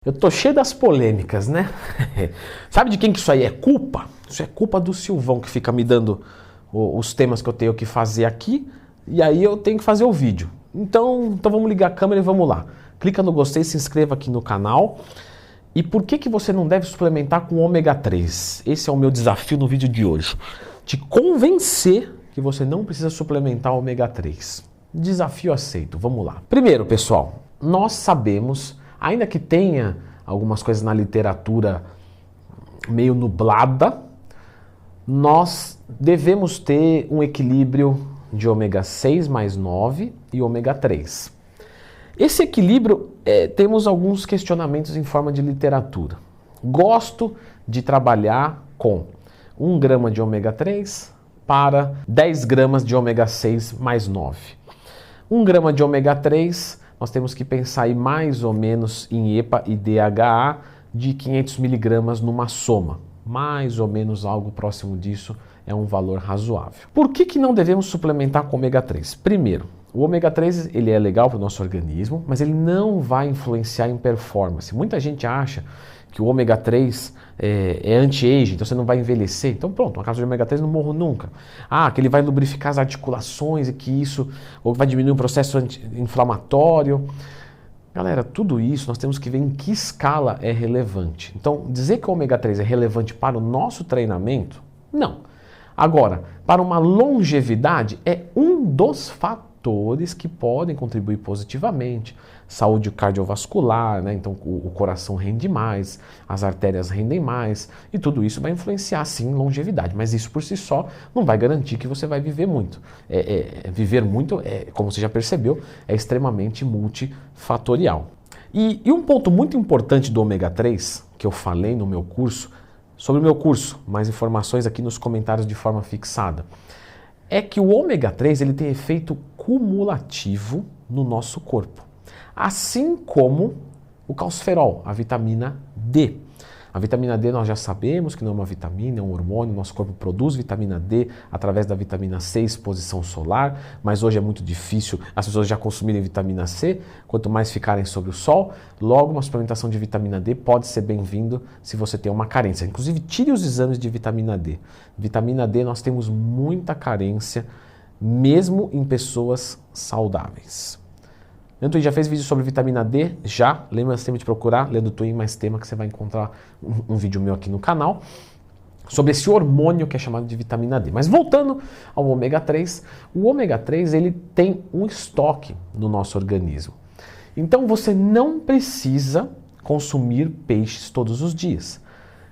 Eu tô cheio das polêmicas, né? Sabe de quem que isso aí é culpa? Isso é culpa do Silvão, que fica me dando os temas que eu tenho que fazer aqui, e aí eu tenho que fazer o vídeo. Então vamos ligar a câmera e vamos lá. Clica no gostei, se inscreva aqui no canal. E por que você não deve suplementar com ômega 3? Esse é o meu desafio no vídeo de hoje. Te convencer que você não precisa suplementar ômega 3. Desafio aceito, vamos lá. Primeiro, pessoal, nós sabemos, ainda que tenha algumas coisas na literatura meio nublada, nós devemos ter um equilíbrio de ômega 6 mais 9 e ômega 3. Esse equilíbrio, temos alguns questionamentos em forma de literatura. Gosto de trabalhar com 1 grama de ômega 3 para 10 gramas de ômega 6 mais 9. 1 grama de ômega 3, nós temos que pensar aí mais ou menos em EPA e DHA de 500 miligramas numa soma. Mais ou menos algo próximo disso é um valor razoável. Por que não devemos suplementar com ômega 3? Primeiro, o ômega 3 ele é legal para o nosso organismo, mas ele não vai influenciar em performance. Muita gente acha que o ômega 3 é anti-aging, então você não vai envelhecer. Então pronto, uma cápsula de ômega 3 não morro nunca. Ah, que ele vai lubrificar as articulações e que isso ou vai diminuir o processo inflamatório. Galera, tudo isso nós temos que ver em que escala é relevante. Então, dizer que o ômega 3 é relevante para o nosso treinamento, não. Agora, para uma longevidade, é um dos fatores que podem contribuir positivamente. Saúde cardiovascular, né? Então o coração rende mais, as artérias rendem mais, e tudo isso vai influenciar sim longevidade, mas isso por si só não vai garantir que você vai viver muito. Viver muito, como você já percebeu, é extremamente multifatorial. E um ponto muito importante do ômega 3, que eu falei no meu curso, sobre o meu curso, mais informações aqui nos comentários de forma fixada, é que o ômega 3 ele tem efeito cumulativo no nosso corpo. Assim como o calciferol, a vitamina D. A vitamina D nós já sabemos que não é uma vitamina, é um hormônio, nosso corpo produz vitamina D através da vitamina C, exposição solar, mas hoje é muito difícil as pessoas já consumirem vitamina C, quanto mais ficarem sobre o sol, logo uma suplementação de vitamina D pode ser bem-vindo se você tem uma carência. Inclusive tire os exames de vitamina D. Vitamina D nós temos muita carência, mesmo em pessoas saudáveis. Leandro Twin já fez vídeo sobre vitamina D? Já. Lembra sempre de procurar Leandro Twin mais tema que você vai encontrar um vídeo meu aqui no canal sobre esse hormônio que é chamado de vitamina D. Mas voltando ao ômega 3, o ômega 3 ele tem um estoque no nosso organismo. Então você não precisa consumir peixes todos os dias.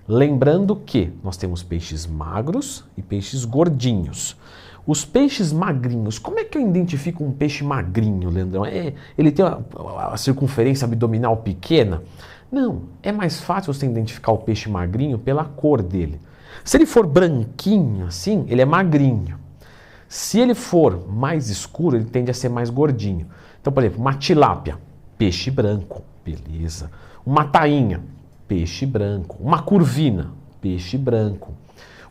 Lembrando que nós temos peixes magros e peixes gordinhos. Os peixes magrinhos, como é que eu identifico um peixe magrinho, Leandrão? Ele tem a circunferência abdominal pequena? Não, é mais fácil você identificar o peixe magrinho pela cor dele. Se ele for branquinho assim, ele é magrinho. Se ele for mais escuro, ele tende a ser mais gordinho. Então, por exemplo, uma tilápia, peixe branco, beleza. Uma tainha, peixe branco. Uma curvina, peixe branco.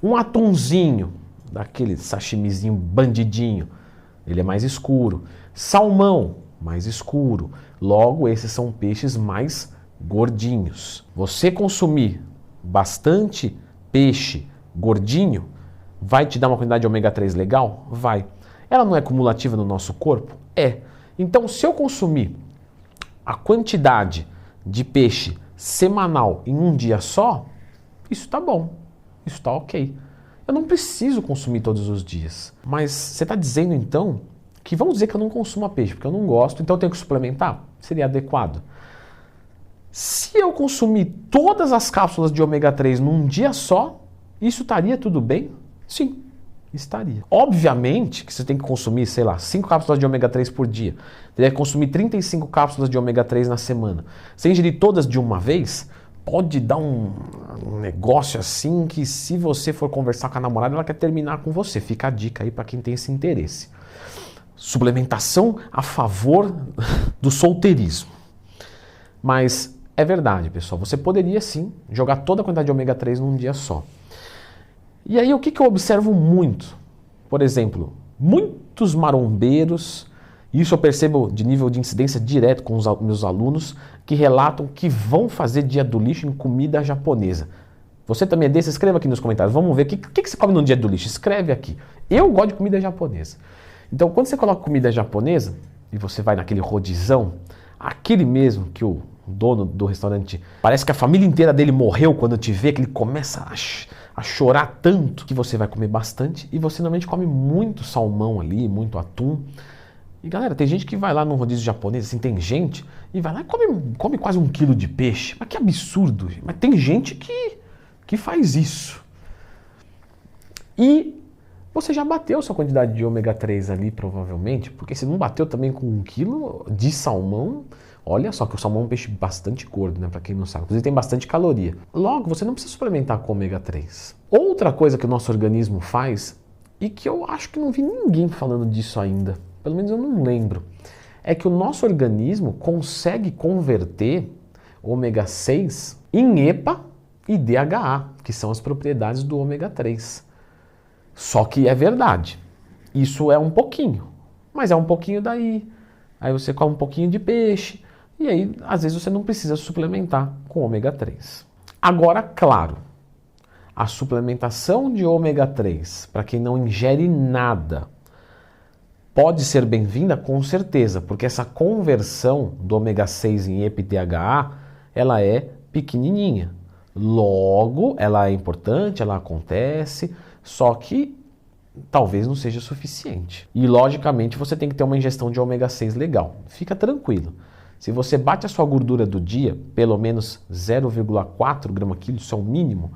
Um atunzinho, daquele sashimizinho bandidinho, ele é mais escuro. Salmão, mais escuro. Logo, esses são peixes mais gordinhos. Você consumir bastante peixe gordinho vai te dar uma quantidade de ômega 3 legal? Vai. Ela não é cumulativa no nosso corpo? É. Então, se eu consumir a quantidade de peixe semanal em um dia só, isso tá bom. Isso tá ok. Eu não preciso consumir todos os dias. Mas você está dizendo então que vamos dizer que eu não consumo peixe, porque eu não gosto, então eu tenho que suplementar? Seria adequado. Se eu consumir todas as cápsulas de ômega 3 num dia só, isso estaria tudo bem? Sim, estaria. Obviamente que você tem que consumir, sei lá, 5 cápsulas de ômega 3 por dia. Teria que consumir 35 cápsulas de ômega 3 na semana. Se ingerir todas de uma vez, pode dar um negócio assim que se você for conversar com a namorada, ela quer terminar com você. Fica a dica aí para quem tem esse interesse. Suplementação a favor do solteirismo. Mas é verdade, pessoal. Você poderia sim jogar toda a quantidade de ômega 3 num dia só. E aí o que eu observo muito? Por exemplo, muitos marombeiros Isso eu percebo de nível de incidência direto com os meus alunos que relatam que vão fazer dia do lixo em comida japonesa. Você também é desse? Escreva aqui nos comentários. Vamos ver o que você come no dia do lixo. Escreve aqui. Eu gosto de comida japonesa. Então, quando você coloca comida japonesa e você vai naquele rodizão, aquele mesmo que o dono do restaurante, parece que a família inteira dele morreu quando te vê, que ele começa a chorar tanto que você vai comer bastante e você normalmente come muito salmão ali, muito atum. E galera, tem gente que vai lá no rodízio japonês, assim, tem gente e vai lá e come quase 1 quilo de peixe. Mas que absurdo. Mas tem gente que faz isso. E você já bateu sua quantidade de ômega 3 ali, provavelmente, porque se não bateu também com 1 quilo de salmão, olha só que o salmão é um peixe bastante gordo, né? Para quem não sabe. Inclusive tem bastante caloria. Logo, você não precisa suplementar com ômega 3. Outra coisa que o nosso organismo faz, e que eu acho que não vi ninguém falando disso ainda, pelo menos eu não lembro, é que o nosso organismo consegue converter ômega 6 em EPA e DHA, que são as propriedades do ômega 3. Só que é verdade, isso é um pouquinho, mas é um pouquinho daí. Aí você come um pouquinho de peixe, e aí às vezes você não precisa suplementar com ômega 3. Agora, claro, a suplementação de ômega 3, para quem não ingere nada, pode ser bem-vinda com certeza, porque essa conversão do ômega 6 em EPA e DHA, ela é pequenininha. Logo, ela é importante, ela acontece, só que talvez não seja suficiente. E logicamente você tem que ter uma ingestão de ômega 6 legal. Fica tranquilo. Se você bate a sua gordura do dia, pelo menos 0,4 grama-quilo, isso é o mínimo,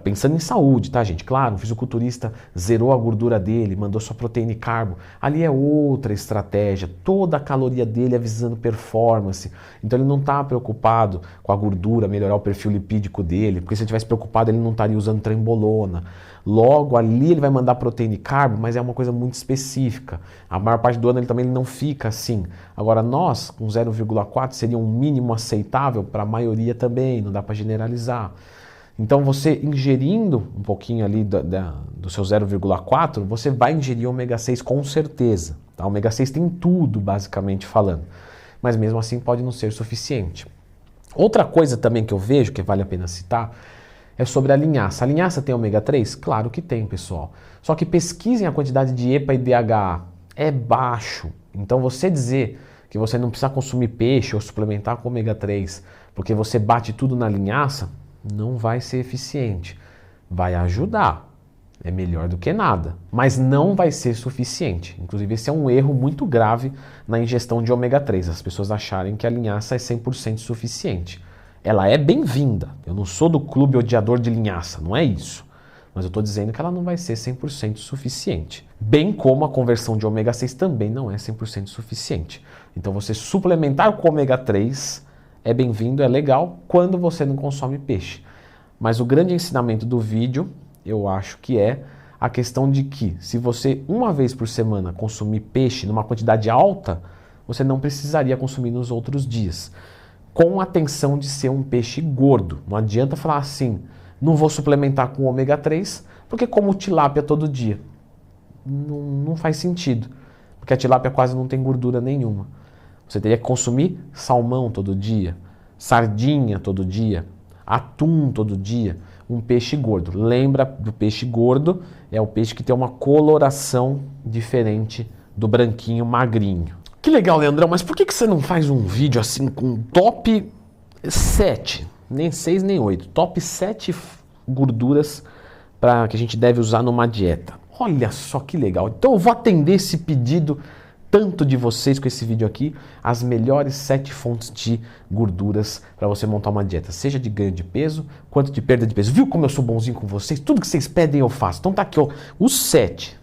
pensando em saúde, tá, gente? Claro, um fisiculturista zerou a gordura dele, mandou sua proteína e carbo. Ali é outra estratégia. Toda a caloria dele é visando performance. Então ele não está preocupado com a gordura, melhorar o perfil lipídico dele, porque se ele tivesse preocupado ele não estaria usando trembolona. Logo, ali ele vai mandar proteína e carbo, mas é uma coisa muito específica. A maior parte do ano ele também não fica assim. Agora nós, com 0,4, seria um mínimo aceitável para a maioria também, não dá para generalizar. Então você ingerindo um pouquinho ali do seu 0,4, você vai ingerir ômega 6 com certeza. Tá? Ômega 6 tem tudo, basicamente falando. Mas mesmo assim pode não ser suficiente. Outra coisa também que eu vejo, que vale a pena citar, é sobre a linhaça. A linhaça tem ômega 3? Claro que tem, pessoal. Só que pesquisem a quantidade de EPA e DHA. É baixo. Então você dizer que você não precisa consumir peixe ou suplementar com ômega 3 porque você bate tudo na linhaça, não vai ser eficiente. Vai ajudar, é melhor do que nada, mas não vai ser suficiente. Inclusive esse é um erro muito grave na ingestão de ômega 3, as pessoas acharem que a linhaça é 100% suficiente. Ela é bem-vinda, eu não sou do clube odiador de linhaça, não é isso. Mas eu estou dizendo que ela não vai ser 100% suficiente. Bem como a conversão de ômega 6 também não é 100% suficiente. Então você suplementar com ômega 3 é bem-vindo, é legal, quando você não consome peixe. Mas o grande ensinamento do vídeo, eu acho que é a questão de que se você uma vez por semana consumir peixe numa quantidade alta, você não precisaria consumir nos outros dias. Com a atenção de ser um peixe gordo. Não adianta falar assim, não vou suplementar com ômega 3, porque como tilápia todo dia. Não faz sentido, porque a tilápia quase não tem gordura nenhuma. Você teria que consumir salmão todo dia, sardinha todo dia, atum todo dia, um peixe gordo. Lembra do peixe gordo, é o peixe que tem uma coloração diferente do branquinho magrinho. Que legal, Leandrão, mas por que você não faz um vídeo assim com top 7, nem 6 nem 8, top 7 gorduras que a gente deve usar numa dieta? Olha só que legal. Então eu vou atender esse pedido tanto de vocês com esse vídeo aqui, as melhores 7 fontes de gorduras para você montar uma dieta, seja de ganho de peso, quanto de perda de peso. Viu como eu sou bonzinho com vocês? Tudo que vocês pedem eu faço. Então tá aqui, ó, os 7.